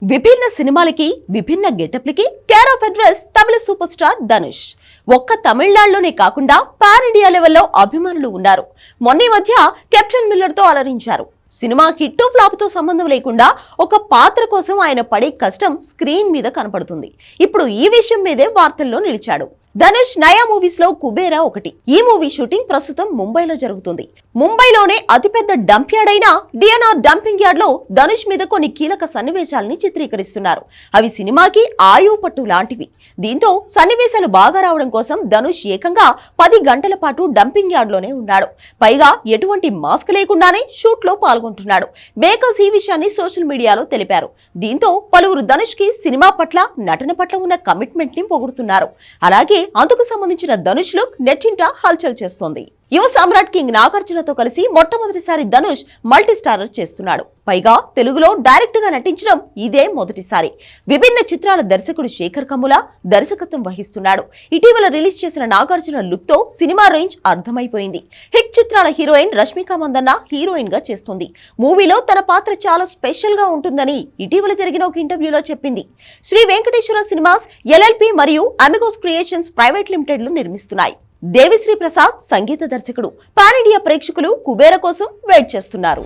విభిన్న సినిమాలకి విభిన్న గెటప్లకి కేర్ ఆఫ్ అడ్రస్ తమిళ సూపర్ స్టార్ ధనుష్. ఒక్క తమిళనాడులోనే కాకుండా పాన్ ఇండియా లెవెల్లో అభిమానులు ఉన్నారు. మొన్న మధ్య కెప్టెన్ మిల్లర్ తో అలరించారు. సినిమా హిట్ ఫ్లాప్ తో సంబంధం లేకుండా ఒక పాత్ర కోసం ఆయన పడే కష్టం స్క్రీన్ మీద కనపడుతుంది. ఇప్పుడు ఈ విషయం మీదే వార్తల్లో నిలిచాడు. ధనుష్ నయా మూవీస్ లో కుబేరా ఒకటి. ఈ మూవీ షూటింగ్ ప్రస్తుతం ముంబైలో జరుగుతుంది. ముంబైలోనే అతిపెద్ద డంప్ యార్డ్ అయిన డిఎన్ఆర్ డంపింగ్ యార్డ్ లో ధనుష్ మీద కొన్ని కీలక సన్నివేశాలని చిత్రీకరిస్తున్నారు. అవి సినిమాకి ఆయువు పట్టు లాంటివి. దీంతో సన్నివేశాలు బాగా రావడం కోసం ధనుష్ ఏకంగా 10 గంటల పాటు డంపింగ్ యార్డ్ లోనే ఉన్నాడు. పైగా ఎటువంటి మాస్క్ లేకుండానే షూట్ లో పాల్గొంటున్నాడు. మేకర్స్ ఈ విషయాన్ని సోషల్ మీడియాలో తెలిపారు. దీంతో పలువురు ధనుష్ కి సినిమా పట్ల, నటన పట్ల ఉన్న కమిట్మెంట్ ని పొగుడుతున్నారు. అలాగే అందుకు సంబంధించిన ధనుష్ లుక్ నెట్టింట హల్చల్ చేస్తోంది. యువ సామ్రాట్ కింగ్ నాగార్జునతో కలిసి మొట్టమొదటిసారి ధనుష్ మల్టీ స్టారర్ చేస్తున్నాడు. పైగా తెలుగులో డైరెక్ట్ గా నటించడం ఇదే మొదటిసారి. విభిన్న చిత్రాల దర్శకుడు శేఖర్ కమ్ముల దర్శకత్వం వహిస్తున్నాడు. ఇటీవల రిలీజ్ చేసిన నాగార్జున లుక్ తో సినిమా రేంజ్ అర్థమైపోయింది. హిట్ చిత్రాల హీరోయిన్ రష్మిక మందన్న హీరోయిన్ గా చేస్తుంది. మూవీలో తన పాత్ర చాలా స్పెషల్ గా ఉంటుందని ఇటీవల జరిగిన ఒక ఇంటర్వ్యూలో చెప్పింది. శ్రీ వెంకటేశ్వర సినిమాస్ ఎల్ఎల్పి మరియు అమిగోస్ క్రియేషన్స్ ప్రైవేట్ లిమిటెడ్ లు నిర్మిస్తున్నాయి. దేవిశ్రీ ప్రసాద్ సంగీత దర్శకుడు. పాన్ ఇండియా ప్రేక్షకులు కుబేరా కోసం వెయిట్ చేస్తున్నారు.